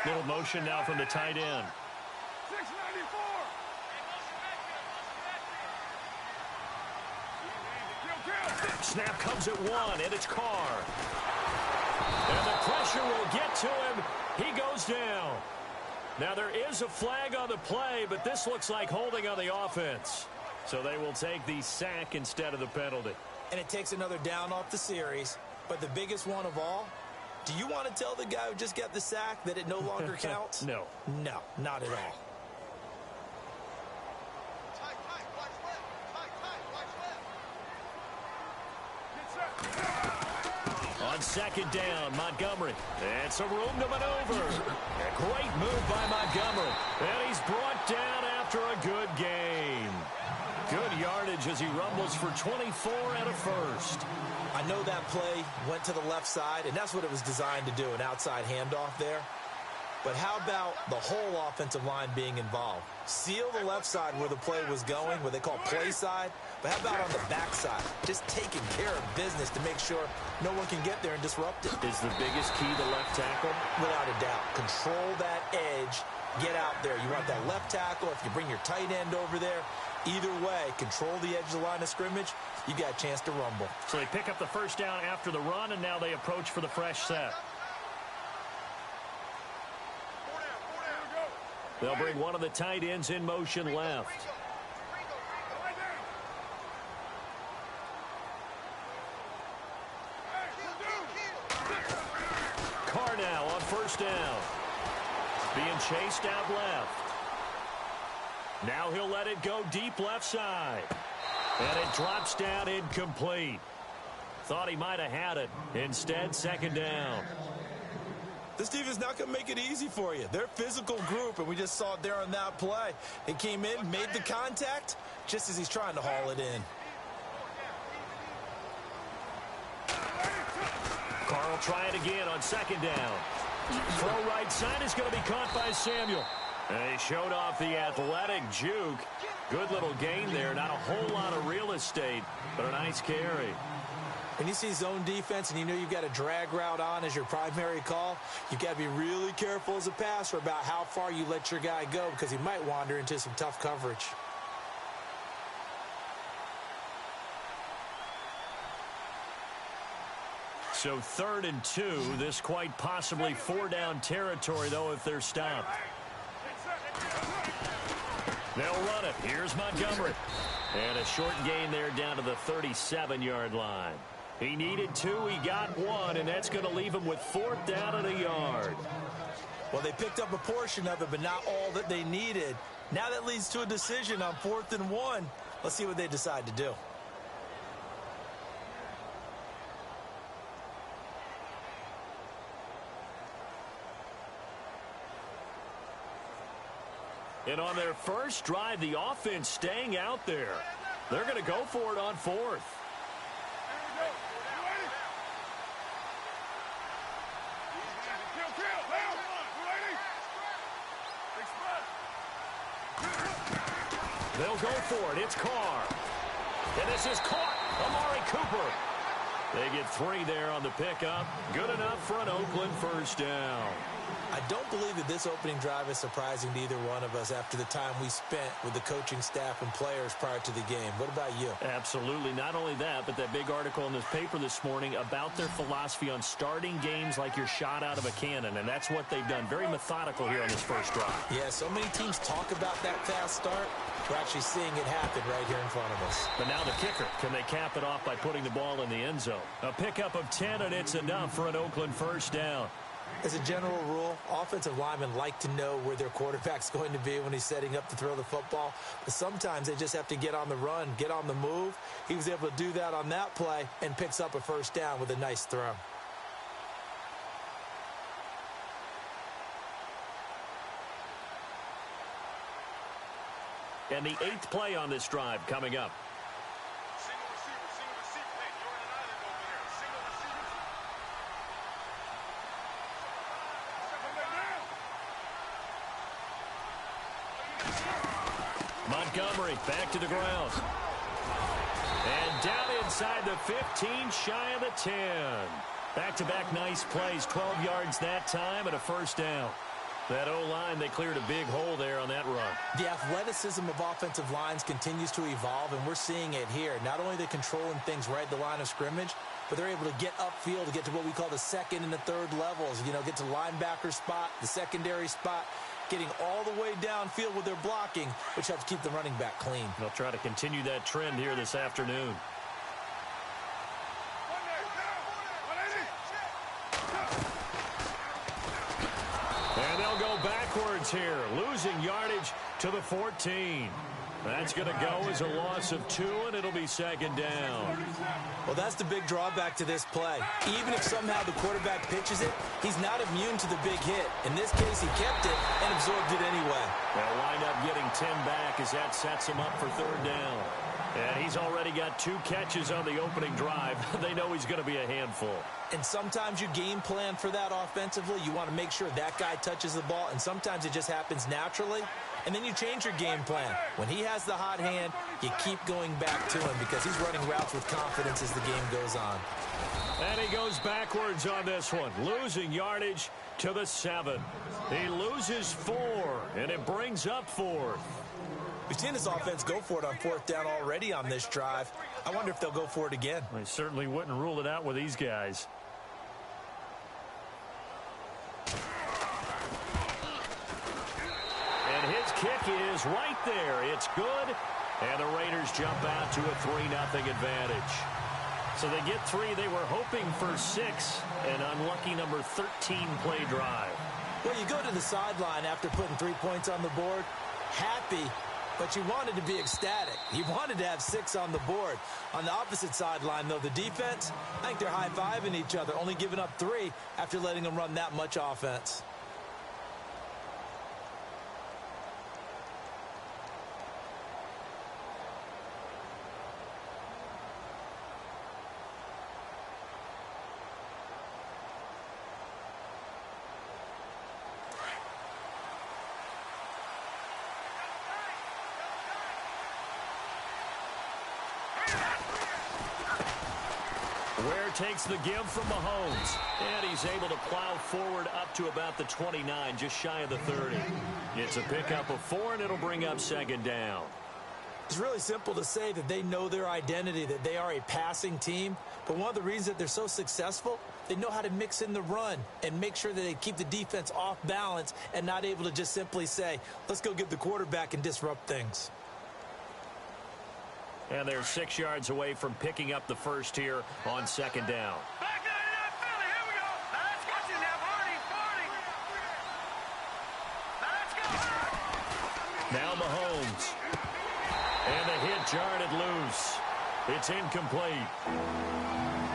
Little motion now from the tight end. 694. Snap comes at one, and it's Carr. And the pressure will get to him. He goes down. Now, there is a flag on the play, but this looks like holding on the offense. So they will take the sack instead of the penalty. And it takes another down off the series. But the biggest one of all, do you want to tell the guy who just got the sack that it no longer counts? No. No, not at all. On second down, Montgomery. And some room to maneuver. A great move by Montgomery. And he's brought down after a good game. Good yardage as he rumbles for 24 and a first. I know that play went to the left side, and that's what it was designed to do, an outside handoff there. But how about the whole offensive line being involved? Seal the left side where the play was going, what they call play side. But how about on the back side? Just taking care of business to make sure no one can get there and disrupt it. Is the biggest key the left tackle? Without a doubt. Control that edge. Get out there. You want that left tackle. If you bring your tight end over there, either way, control the edge of the line of scrimmage, you got a chance to rumble. So they pick up the first down after the run, and now they approach for the fresh set. They'll bring one of the tight ends in motion left. Carr now on first down. Being chased out left. Now he'll let it go deep left side. And it drops down incomplete. Thought he might have had it. Instead, second down. This defense is not going to make it easy for you. They're a physical group, and we just saw it there on that play. It came in, made the contact, just as he's trying to haul it in. Carr will try it again on second down. Throw right side is going to be caught by Samuel. And he showed off the athletic juke. Good little gain there. Not a whole lot of real estate, but a nice carry. When you see zone defense and you know you've got a drag route on as your primary call, you've got to be really careful as a passer about how far you let your guy go because he might wander into some tough coverage. So 3rd and 2. This quite possibly 4-down territory, though, if they're stopped. They'll run it. Here's Montgomery. And a short gain there down to the 37-yard line. He needed 2, he got 1, and that's going to leave him with 4th down and a yard. Well, they picked up a portion of it, but not all that they needed. Now that leads to a decision on 4th and 1. Let's see what they decide to do. And on their first drive, the offense staying out there. They're going to go for it on 4th. They'll go for it. It's Carr. And this is caught. Amari Cooper. They get 3 there on the pickup. Good enough for an Oakland first down. I don't believe that this opening drive is surprising to either one of us after the time we spent with the coaching staff and players prior to the game. What about you? Absolutely. Not only that, but that big article in this paper this morning about their philosophy on starting games like you're shot out of a cannon, and that's what they've done. Very methodical here on this first drive. Yeah, so many teams talk about that fast start. We're actually seeing it happen right here in front of us. But now the kicker. Can they cap it off by putting the ball in the end zone? A pickup of 10, and it's enough for an Oakland first down. As a general rule, offensive linemen like to know where their quarterback's going to be when he's setting up to throw the football. But sometimes they just have to get on the run, get on the move. He was able to do that on that play and picks up a first down with a nice throw. And the 8th play on this drive coming up. Montgomery back to the ground. And down inside the 15, shy of the 10. Back-to-back nice plays, 12 yards that time and a first down. That O-line, they cleared a big hole there on that run. The athleticism of offensive lines continues to evolve, and we're seeing it here. Not only are they controlling things right at the line of scrimmage, but they're able to get upfield to get to what we call the second and the third levels. You know, get to linebacker spot, the secondary spot, getting all the way downfield with their blocking, which helps keep the running back clean. They'll try to continue that trend here this afternoon. And they'll go backwards here, losing yardage to the 14. That's going to go as a loss of 2, and it'll be second down. Well, that's the big drawback to this play. Even if somehow the quarterback pitches it, he's not immune to the big hit. In this case, he kept it and absorbed it anyway. They'll wind up getting 10 back as that sets him up for third down. And he's already got 2 catches on the opening drive. They know he's going to be a handful. And sometimes you game plan for that offensively. You want to make sure that guy touches the ball, and sometimes it just happens naturally. And then you change your game plan. When he has the hot hand, you keep going back to him because he's running routes with confidence as the game goes on. And he goes backwards on this one, losing yardage to the 7. He loses 4, and it brings up 4th. We've seen this offense go for it on 4th down already on this drive. I wonder if they'll go for it again. They certainly wouldn't rule it out with these guys. And his kick is right there. It's good. And the Raiders jump out to a 3-0 advantage. So they get 3. They were hoping for 6. An unlucky number 13 play drive. Well, you go to the sideline after putting 3 points on the board, happy, but you wanted to be ecstatic. You wanted to have 6 on the board. On the opposite sideline, though, the defense, I think they're high-fiving each other, only giving up 3 after letting them run that much offense. Ware takes the give from Mahomes, and he's able to plow forward up to about the 29, just shy of the 30. It's a pickup of 4, and it'll bring up second down. It's really simple to say that they know their identity, that they are a passing team. But one of the reasons that they're so successful, they know how to mix in the run and make sure that they keep the defense off balance and not able to just simply say, let's go get the quarterback and disrupt things. And they're 6 yards away from picking up the first here on second down. Now Mahomes. And the hit jarred it loose. It's incomplete.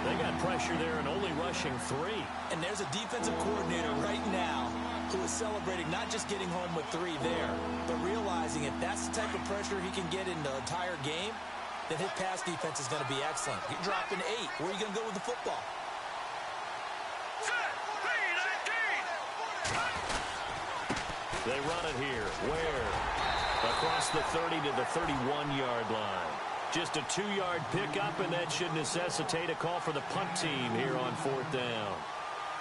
They got pressure there and only rushing 3. And there's a defensive coordinator right now who is celebrating not just getting home with 3 there, but realizing if that's the type of pressure he can get in the entire game, then his pass defense is going to be excellent. You're dropping 8. Where are you going to go with the football? They run it here. Ware across the 30 to the 31-yard line. Just a 2-yard pickup, and that should necessitate a call for the punt team here on 4th down.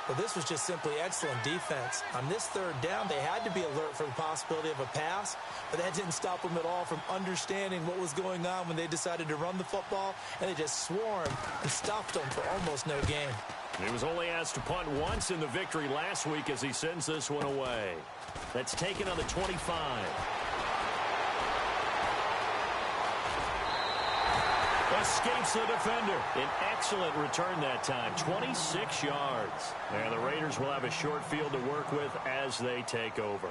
Well, this was just simply excellent defense. On this 3rd down, they had to be alert for the possibility of a pass, but that didn't stop them at all from understanding what was going on when they decided to run the football, and they just swarmed and stopped them for almost no gain. He was only asked to punt once in the victory last week as he sends this one away. That's taken on the 25. Escapes the defender. An excellent return that time. 26 yards. And the Raiders will have a short field to work with as they take over.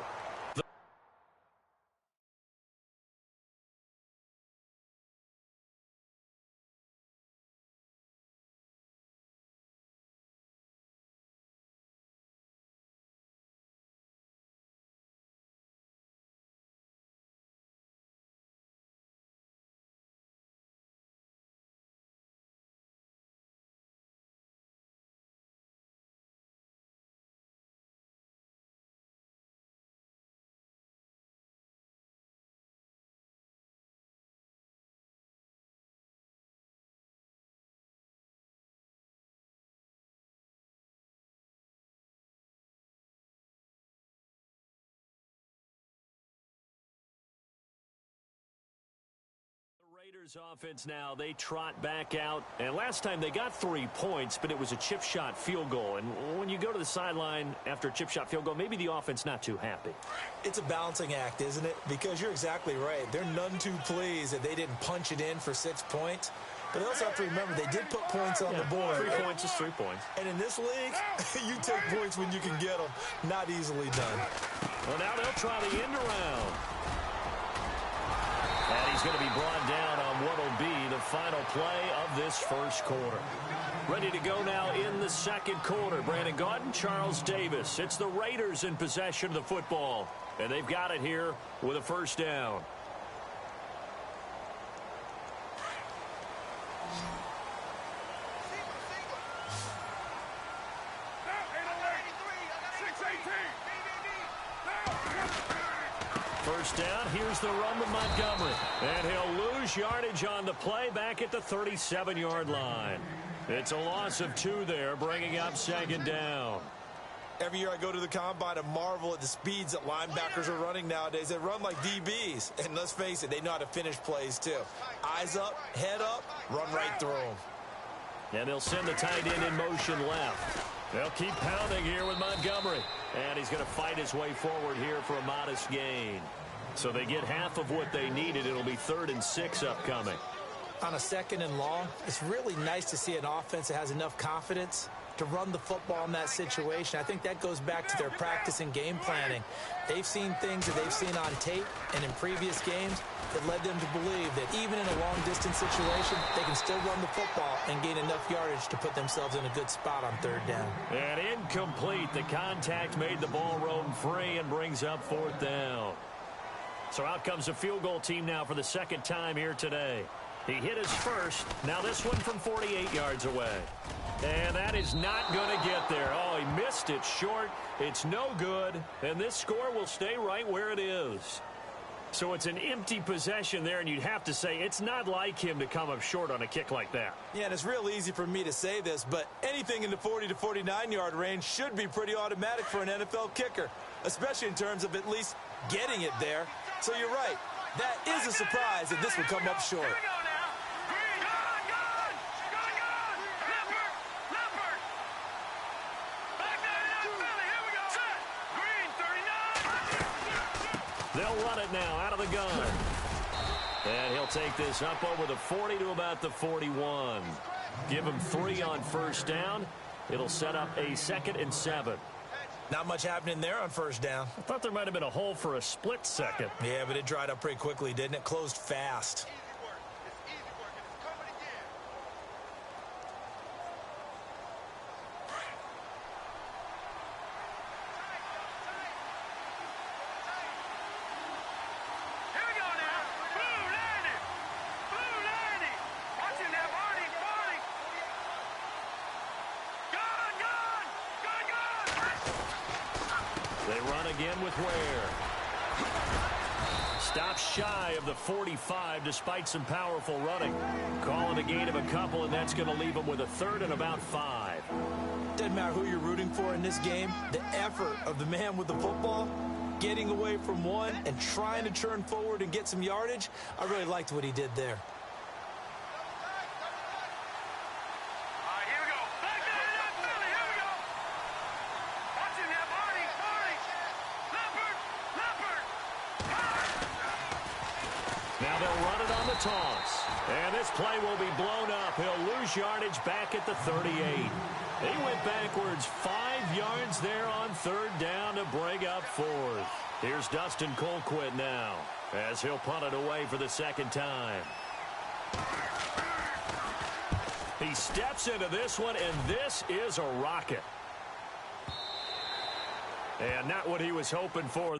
Raiders offense now, they trot back out. And last time they got 3 points, but it was a chip shot field goal. And when you go to the sideline after a chip shot field goal, maybe the offense not too happy. It's a balancing act, isn't it? Because you're exactly right. They're none too pleased that they didn't punch it in for 6 points. But they also have to remember they did put points on the board. 3 points is 3 points. And in this league, you take points when you can get them. Not easily done. Well, now they'll try the end around. And he's going to be brought down on what will be the final play of this first quarter. Ready to go now in the second quarter. Brandon Gaudin, Charles Davis. It's the Raiders in possession of the football. And they've got it here with a first down. First down, here's the run to Montgomery. And he'll lose yardage on the play back at the 37-yard line. It's a loss of 2 there, bringing up second down. Every year I go to the combine and marvel at the speeds that linebackers are running nowadays. They run like DBs. And let's face it, they know how to finish plays too. Eyes up, head up, run right through them. And they'll send the tight end in motion left. They'll keep pounding here with Montgomery. And he's going to fight his way forward here for a modest gain. So they get half of what they needed. It'll be 3rd and 6 upcoming. On a 2nd and long, it's really nice to see an offense that has enough confidence to run the football in that situation. I think that goes back to their practice and game planning. They've seen things that they've seen on tape and in previous games that led them to believe that even in a long-distance situation, they can still run the football and gain enough yardage to put themselves in a good spot on 3rd down. And incomplete. The contact made the ball roam free and brings up 4th down. So out comes a field goal team now for the 2nd time here today. He hit his first. Now this one from 48 yards away. And that is not going to get there. Oh, he missed it short. It's no good. And this score will stay right where it is. So it's an empty possession there, and you'd have to say it's not like him to come up short on a kick like that. Yeah, and it's real easy for me to say this, but anything in the 40 to 49-yard range should be pretty automatic for an NFL kicker, especially in terms of at least getting it there. So you're right. That is a surprise if this would come up short. They'll run it now out of the gun. And he'll take this up over the 40 to about the 41. Give him 3 on first down. It'll set up a 2nd and 7. Not much happening there on first down. I thought there might have been a hole for a split second. Yeah, but it dried up pretty quickly, didn't it? Closed fast. They run again with Ware. Stops shy of the 45 despite some powerful running. Calling a gain of a couple, and that's going to leave them with a 3rd and about 5. Doesn't matter who you're rooting for in this game. The effort of the man with the football, getting away from one and trying to turn forward and get some yardage, I really liked what he did there. Now they'll run it on the toss. And this play will be blown up. He'll lose yardage back at the 38. He went backwards 5 yards there on 3rd down to bring up 4th. Here's Dustin Colquitt now as he'll punt it away for the 2nd time. He steps into this one, and this is a rocket. And not what he was hoping for.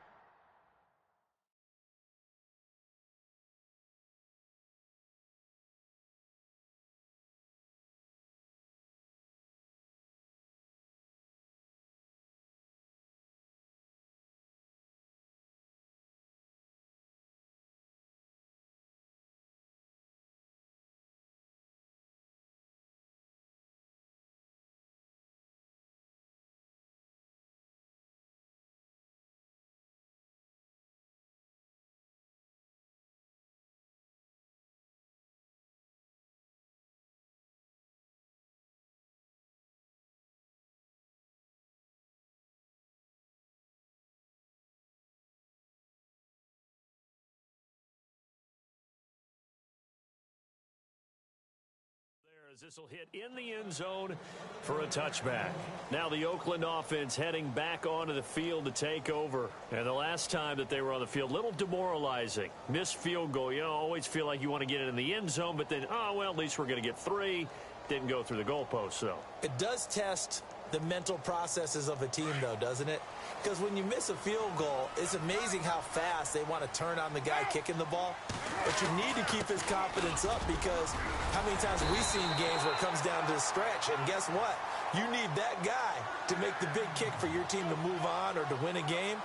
as this will hit in the end zone for a touchback. Now the Oakland offense heading back onto the field to take over. And the last time that they were on the field, a little demoralizing. Missed field goal. You always feel like you want to get it in the end zone, but then, oh, well, at least we're going to get 3. Didn't go through the goalpost, though. It does test the mental processes of a team, though, doesn't it? Because when you miss a field goal, it's amazing how fast they want to turn on the guy kicking the ball. But you need to keep his confidence up, because how many times have we seen games where it comes down to the stretch? And guess what? You need that guy to make the big kick for your team to move on or to win a game.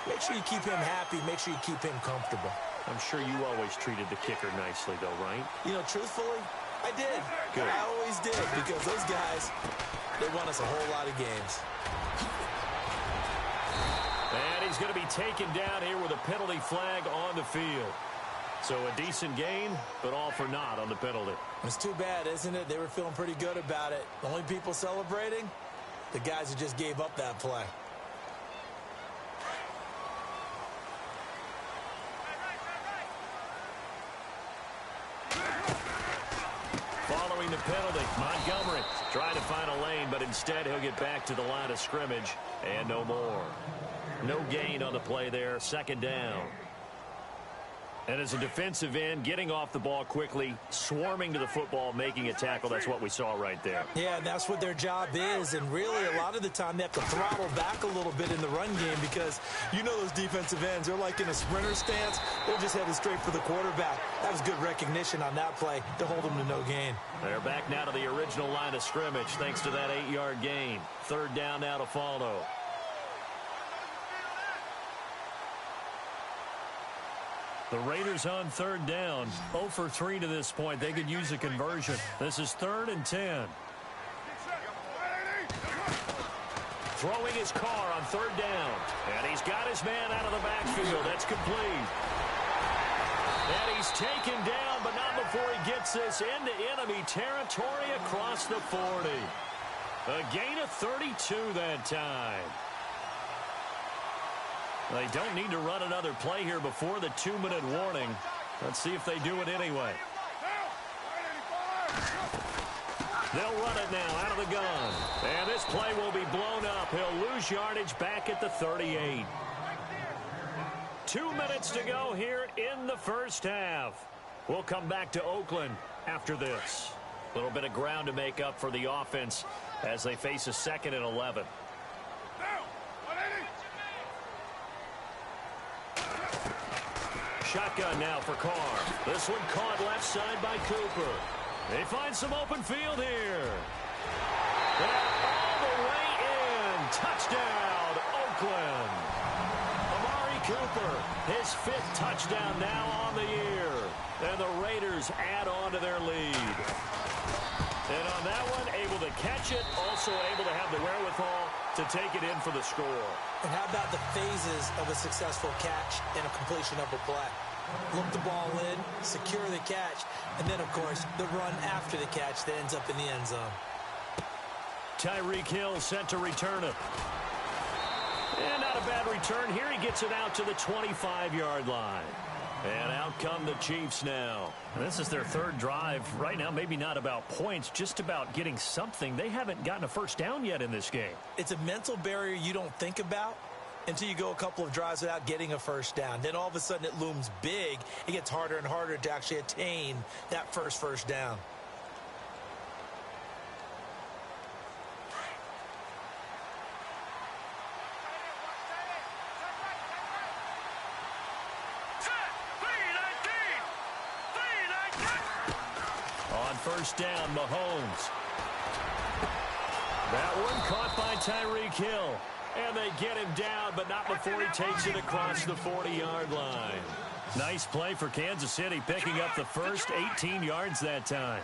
Make sure you keep him happy. Make sure you keep him comfortable. I'm sure you always treated the kicker nicely, though, right? You know, truthfully, I did. Good. I always did, because those guys, they won us a whole lot of games. And he's going to be taken down here with a penalty flag on the field. So a decent gain, but all for naught on the penalty. It's too bad, isn't it? They were feeling pretty good about it. The only people celebrating, the guys who just gave up that play. Following the penalty, Montgomery trying to find a lane, but instead he'll get back to the line of scrimmage and no more. No gain on the play there, second down. And as a defensive end, getting off the ball quickly, swarming to the football, making a tackle, that's what we saw right there. Yeah, and that's what their job is. And really, a lot of the time, they have to throttle back a little bit in the run game, because you know those defensive ends, they're like in a sprinter stance. They're just headed straight for the quarterback. That was good recognition on that play to hold them to no gain. They're back now to the original line of scrimmage thanks to that 8-yard gain. Third down now to follow. The Raiders on third down, 0 for 3 to this point. They could use a conversion. This is 3rd and 10. Throwing his car on third down. And he's got his man out of the backfield. That's complete. And he's taken down, but not before he gets this into enemy territory across the 40. A gain of 32 that time. They don't need to run another play here before the 2-minute warning. Let's see if they do it anyway. They'll run it now out of the gun. And this play will be blown up. He'll lose yardage back at the 38. 2 minutes to go here in the first half. We'll come back to Oakland after this. A little bit of ground to make up for the offense as they face a 2nd and 11. Shotgun now for Carr. This one caught left side by Cooper. They find some open field here. And all the way in. Touchdown, Oakland. Amari Cooper, his 5th touchdown now on the year. And the Raiders add on to their lead. And on that one, able to catch it, also able to have the wherewithal to take it in for the score. And how about the phases of a successful catch and a completion of a play? Look the ball in, secure the catch, and then, of course, the run after the catch that ends up in the end zone. Tyreek Hill set to return it. And not a bad return. Here he gets it out to the 25-yard line. And out come the Chiefs now. And this is their 3rd drive. Right now, maybe not about points, just about getting something. They haven't gotten a first down yet in this game. It's a mental barrier you don't think about until you go a couple of drives without getting a first down. Then all of a sudden it looms big. It gets harder and harder to actually attain that first down. On first down, Mahomes. That one caught by Tyreek Hill. And they get him down, but not before he takes it across the 40-yard line. Nice play for Kansas City, picking up the first 18 yards that time.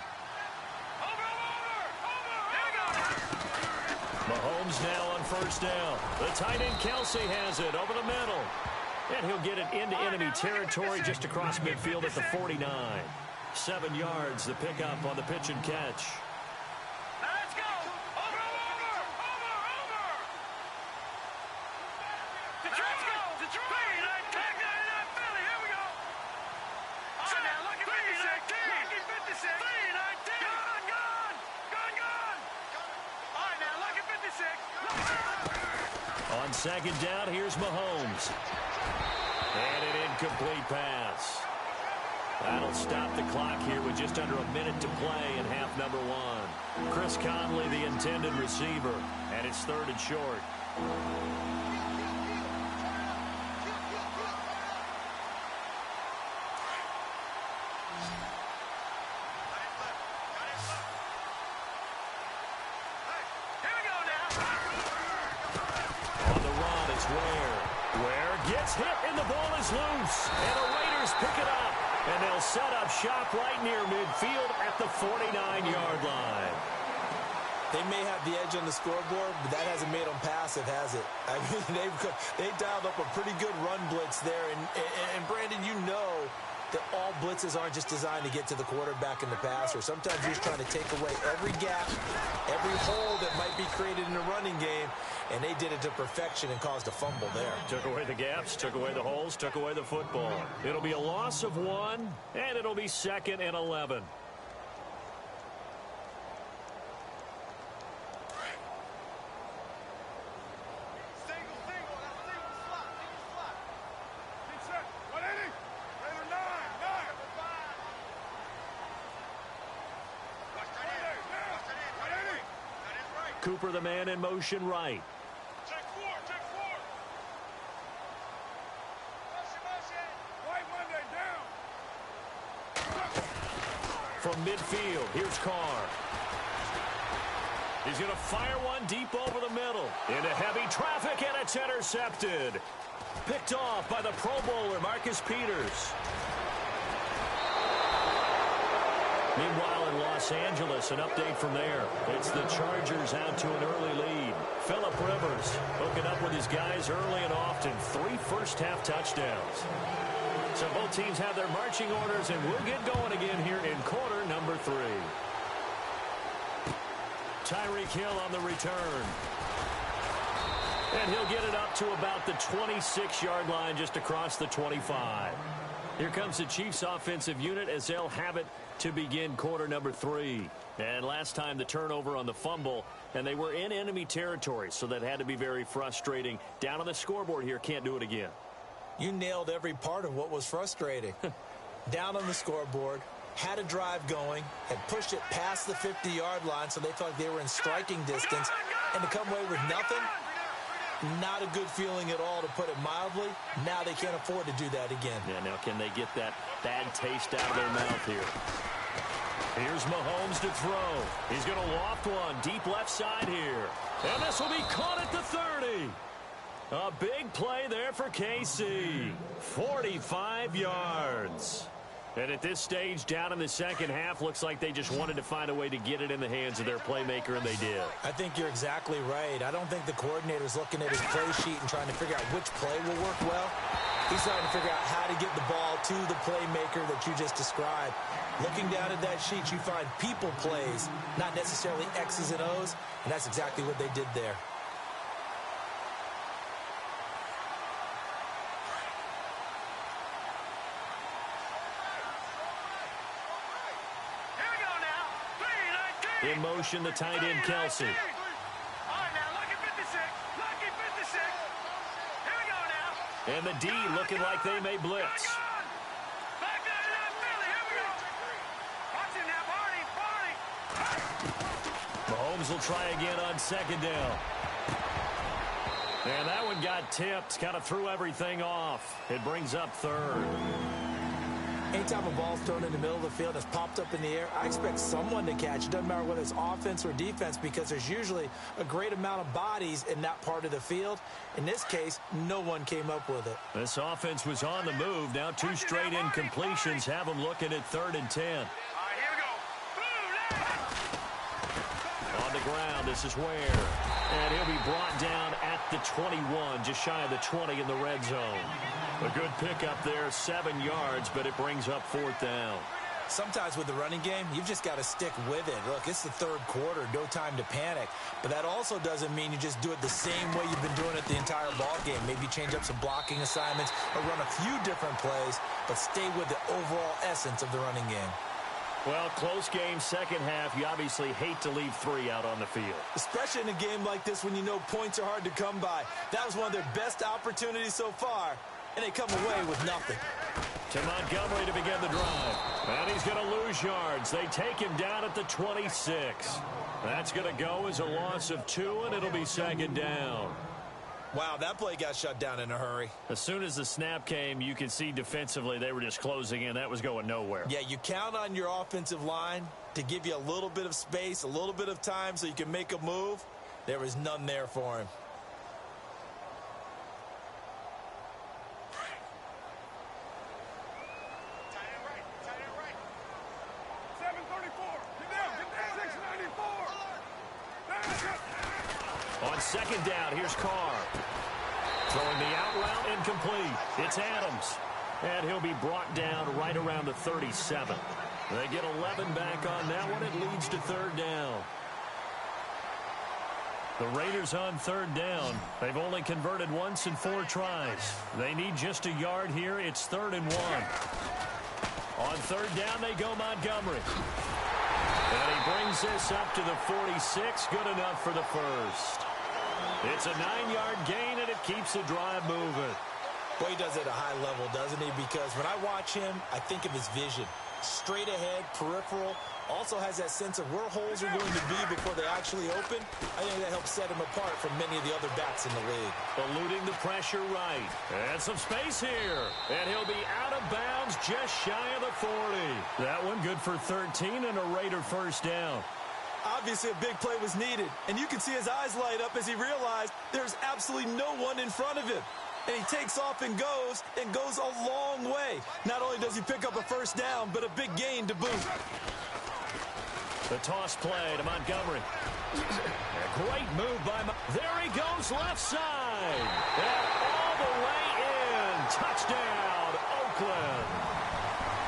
Mahomes now on first down. The tight end Kelsey has it over the middle. And he'll get it into enemy territory just across midfield at the 49. 7 yards, the pickup on the pitch and catch. On second down, here's Mahomes. And an incomplete pass. That'll stop the clock here with just under a minute to play in half number one. Chris Conley, the intended receiver, and it's third and short. Gets hit and the ball is loose. And the Raiders pick it up. And they'll set up shop right near midfield at the 49-yard line. They may have the edge on the scoreboard, but that hasn't made them passive, has it? I mean, they've dialed up a pretty good run blitz there. And Brandon, you know that all blitzes aren't just designed to get to the quarterback in the passer. Sometimes you're just trying to take away every gap, every hole that might be created in the running game, and they did it to perfection and caused a fumble there. Took away the gaps, took away the holes, took away the football. It'll be a loss of 1, and it'll be 2nd and 11. Cooper, the man in motion right. Check four. White Monday down. From midfield, here's Carr. He's going to fire one deep over the middle. Into heavy traffic, and it's intercepted. Picked off by the Pro Bowler, Marcus Peters. Meanwhile, in Los Angeles, an update from there. It's the Chargers out to an early lead. Phillip Rivers hooking up with his guys early and often. 3 first-half touchdowns. So both teams have their marching orders, and we'll get going again here in quarter number 3. Tyreek Hill on the return. And he'll get it up to about the 26-yard line, just across the 25. Here comes the Chiefs offensive unit as they'll have it to begin quarter number 3. And last time the turnover on the fumble, and they were in enemy territory, so that had to be very frustrating. Down on the scoreboard here, can't do it again. You nailed every part of what was frustrating. Down on the scoreboard, had a drive going, had pushed it past the 50-yard line, so they felt like they were in striking distance, and to come away with nothing, not a good feeling at all, to put it mildly. Now they can't afford to do that again. Yeah, now can they get that bad taste out of their mouth here? Here's Mahomes to throw. He's going to loft one deep left side here. And this will be caught at the 30. A big play there for KC. 45 yards. And at this stage, down in the second half, looks like they just wanted to find a way to get it in the hands of their playmaker, and they did. I think you're exactly right. I don't think the coordinator's looking at his play sheet and trying to figure out which play will work well. He's trying to figure out how to get the ball to the playmaker that you just described. Looking down at that sheet, you find people plays, not necessarily X's and O's, and that's exactly what they did there. In motion, the tight end, Kelsey. All right, now, lucky 56. Lucky 56. Here we go now. And the D looking like they may blitz. Back there in that Philly. Here we go. Watch it now, Barney. Mahomes will try again on second down. And that one got tipped. Kind of threw everything off. It brings up third. Anytime a ball's thrown in the middle of the field and it's popped up in the air, I expect someone to catch. It doesn't matter whether it's offense or defense, because there's usually a great amount of bodies in that part of the field. In this case, no one came up with it. This offense was on the move. Now 2 straight incompletions have them looking at 3rd and 10. All right, here we go. Boom, On the ground, this is Ware. And he'll be brought down at the 21, just shy of the 20 in the red zone. A good pickup there, 7 yards, but it brings up 4th down. Sometimes with the running game, you've just got to stick with it. Look, it's the 3rd quarter, no time to panic. But that also doesn't mean you just do it the same way you've been doing it the entire ball game. Maybe change up some blocking assignments or run a few different plays, but stay with the overall essence of the running game. Well, close game, second half. You obviously hate to leave 3 out on the field. Especially in a game like this when you know points are hard to come by. That was one of their best opportunities so far, and they come away with nothing. To Montgomery to begin the drive. And he's going to lose yards. They take him down at the 26. That's going to go as a loss of 2, and it'll be second down. Wow, that play got shut down in a hurry. As soon as the snap came, you could see defensively they were just closing in. That was going nowhere. Yeah, you count on your offensive line to give you a little bit of space, a little bit of time so you can make a move. There was none there for him. On second down, here's Carr. Throwing the out route, incomplete. It's Adams. And he'll be brought down right around the 37. They get 11 back on that one. It leads to third down. The Raiders on third down. They've only converted once in 4 tries. They need just a yard here. It's 3rd and 1. On third down, they go Montgomery. And he brings this up to the 46. Good enough for the first. It's a 9-yard gain, and it keeps the drive moving. Boy, he does it at a high level, doesn't he? Because when I watch him, I think of his vision. Straight ahead, peripheral. Also has that sense of where holes are going to be before they actually open. I think that helps set him apart from many of the other backs in the league. Eluding the pressure right. And some space here. And he'll be out of bounds just shy of the 40. That one good for 13 and a Raider first down. Obviously, a big play was needed. And you can see his eyes light up as he realized there's absolutely no one in front of him. And he takes off and goes a long way. Not only does he pick up a first down, but a big gain to boot. The toss play to Montgomery. A great move by there he goes left side. And all the way in. Touchdown, Oakland.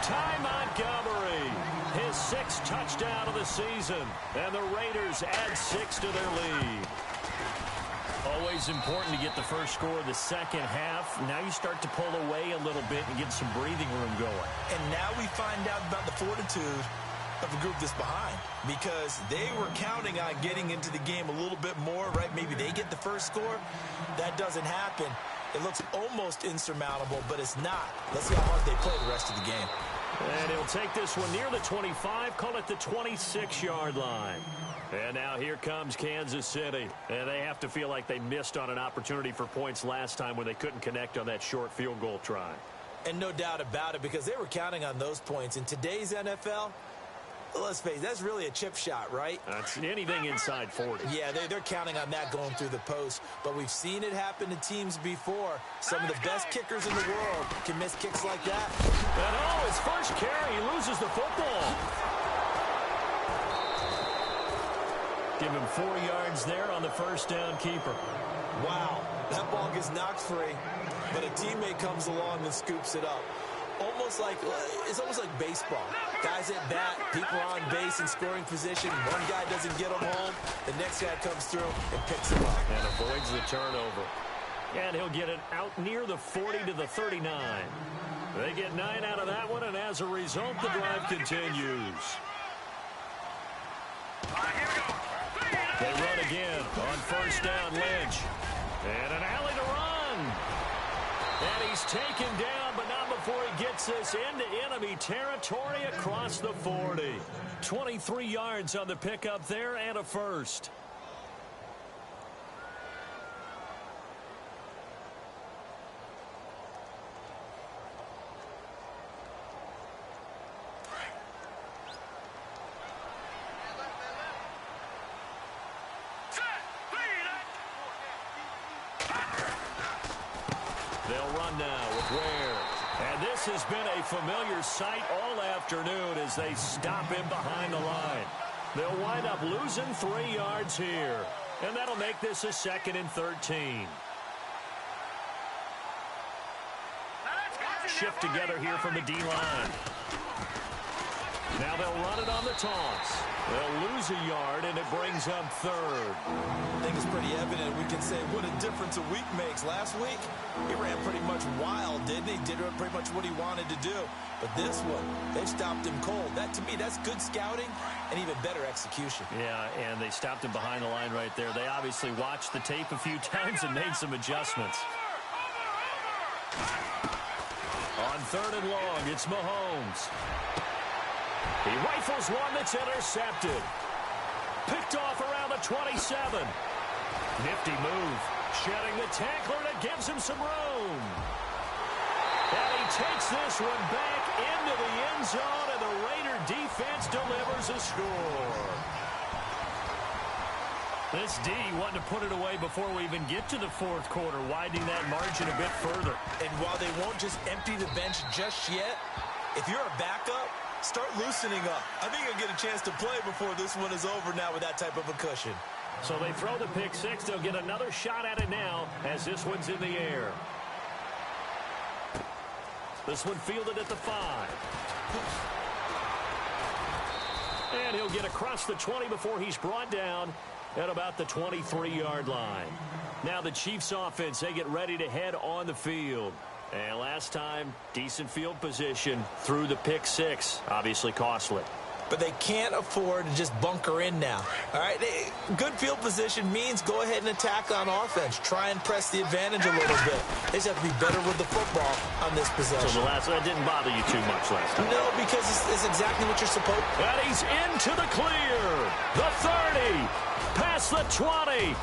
Ty Montgomery. His 6th touchdown of the season. And the Raiders add 6 to their lead. Always important to get the first score of the second half. Now you start to pull away a little bit and get some breathing room going. And now we find out about the fortitude of the group that's behind, because they were counting on getting into the game a little bit more, right? Maybe they get the first score. That doesn't happen. It looks almost insurmountable, but it's not. Let's see how hard they play the rest of the game. And he'll take this one near the 25, call it the 26-yard line. And now here comes Kansas City. And they have to feel like they missed on an opportunity for points last time when they couldn't connect on that short field goal try. And no doubt about it, because they were counting on those points. In today's NFL, let's face it, that's really a chip shot, right? That's anything inside 40. Yeah, they're counting on that going through the post. But we've seen it happen to teams before. Some of the best kickers in the world can miss kicks like that. And oh, his first carry, he loses the football. Give him 4 yards there on the first down keeper. Wow, that ball gets knocked free, but a teammate comes along and scoops it up. It's almost like baseball. Guys at bat, people are on base in scoring position. One guy doesn't get them home. The next guy comes through and picks him up. And avoids the turnover. And he'll get it out near the 40 to the 39. They get 9 out of that one, and as a result, the drive continues. They run again on first down, Lynch. And an alley to run. And he's taken down, but not before he gets this into enemy territory across the 40. 23 yards on the pickup there and a first. They'll run now with Ware. And this has been a familiar sight all afternoon as they stop him behind the line. They'll wind up losing 3 yards here. And that'll make this a 2nd and 13. Shift together here from the D-line. Now they'll run it on the taunts. They'll lose a yard, and it brings up third. I think it's pretty evident. We can say what a difference a week makes. Last week, he ran pretty much wild, didn't he? Did pretty much what he wanted to do. But this one, they stopped him cold. That, to me, that's good scouting and even better execution. Yeah, and they stopped him behind the line right there. They obviously watched the tape a few times and made some adjustments. On third and long, it's Mahomes. He rifles one that's intercepted. Picked off around the 27. Nifty move. Shedding the tackler, and it gives him some room. And he takes this one back into the end zone, and the Raider defense delivers a score. This D wanting to put it away before we even get to the fourth quarter, widening that margin a bit further. And while they won't just empty the bench just yet, if you're a backup, start loosening up. I think you'll get a chance to play before this one is over now with that type of a cushion. So they throw the pick six. They'll get another shot at it now as this one's in the air. This one fielded at the 5. And he'll get across the 20 before he's brought down at about the 23-yard line. Now the Chiefs offense, they get ready to head on the field. And last time, decent field position through the pick six. Obviously costly. But they can't afford to just bunker in now. All right, good field position means go ahead and attack on offense. Try and press the advantage a little bit. They just have to be better with the football on this possession. So that didn't bother you too much last time? No, because it's exactly what you're supposed to. And he's into the clear. The 30. Past the 20.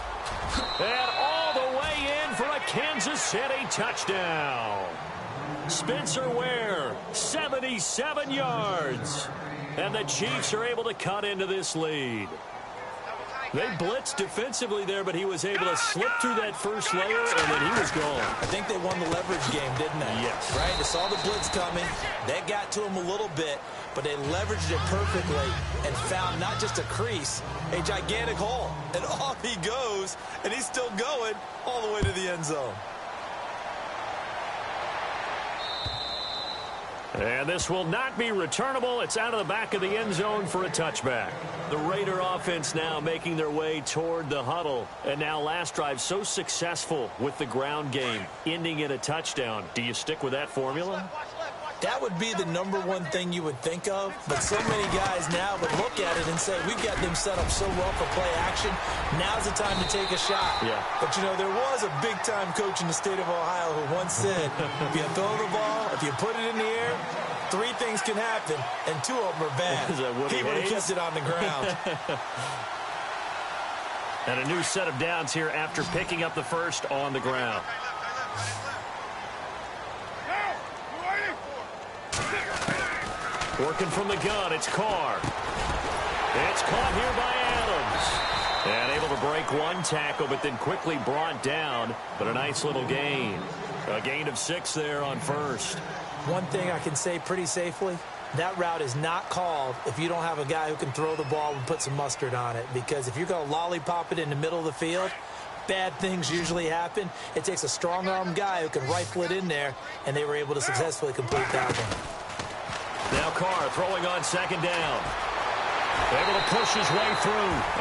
And all the way in for a Kansas City touchdown. Spencer Ware, 77 yards. And the Chiefs are able to cut into this lead. They blitzed defensively there, but he was able to slip through that first layer, and then he was gone. I think they won the leverage game, didn't they? Yes. Right? They saw the blitz coming. That got to him a little bit, but they leveraged it perfectly and found not just a crease, a gigantic hole. And off he goes, and he's still going all the way to the end zone. And this will not be returnable. It's out of the back of the end zone for a touchback. The Raider offense now making their way toward the huddle. And now last drive so successful with the ground game, ending in a touchdown. Do you stick with that formula? That would be the number one thing you would think of, but so many guys now would look at it and say, we've got them set up so well for play action, now's the time to take a shot. Yeah. But, you know, there was a big-time coach in the state of Ohio who once said, if you throw the ball, if you put it in the air, 3 things can happen, and 2 of them are bad. He would have kept it on the ground. And a new set of downs here after picking up the first on the ground. Working from the gun, it's Carr. It's caught here by Adams. And able to break one tackle, but then quickly brought down. But a nice little gain. A gain of 6 there on first. One thing I can say pretty safely, that route is not called if you don't have a guy who can throw the ball and put some mustard on it. Because if you're going to lollipop it in the middle of the field, bad things usually happen. It takes a strong-arm guy who can rifle it in there, and they were able to successfully complete that one. Now Carr throwing on second down. Able to push his way through.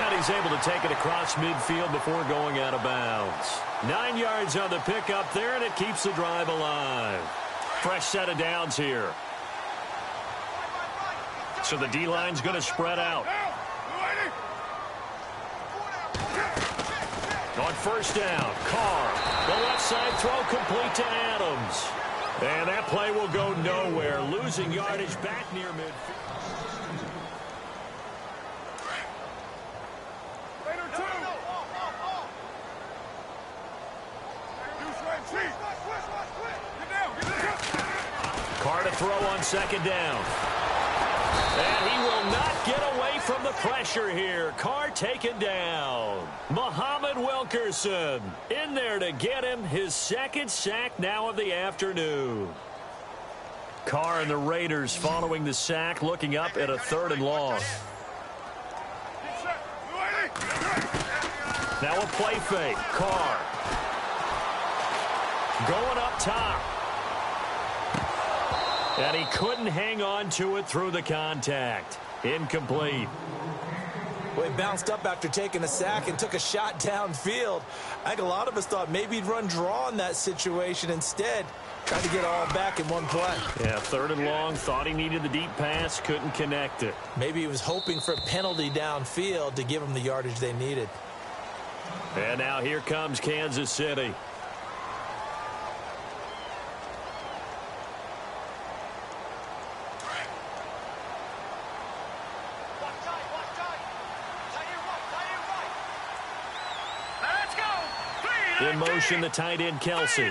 And he's able to take it across midfield before going out of bounds. 9 yards on the pickup there, and it keeps the drive alive. Fresh set of downs here. So the D-line's going to spread out. On first down, Carr. The left side throw complete to Adams. And that play will go nowhere. Losing yardage back near midfield. Carr to throw on second down. And he will not get away from the pressure here. Carr taken down. Muhammad Wilkerson in there to get him his second sack now of the afternoon. Carr and the Raiders following the sack, looking up at a 3rd and long. Now a play fake. Carr going up top. And he couldn't hang on to it through the contact. Incomplete. Well, he bounced up after taking a sack and took a shot downfield. I think a lot of us thought maybe he'd run draw in that situation instead. Trying to get all back in one play. Yeah, 3rd and long. Thought he needed the deep pass. Couldn't connect it. Maybe he was hoping for a penalty downfield to give him the yardage they needed. And now here comes Kansas City. Let's go. In motion, the tight end, Kelsey.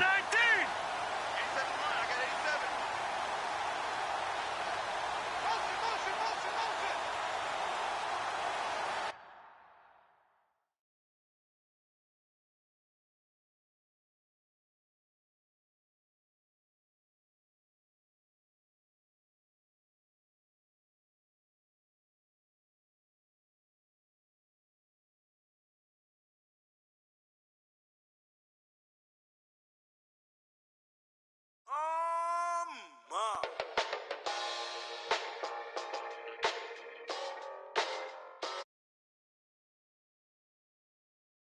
Mom.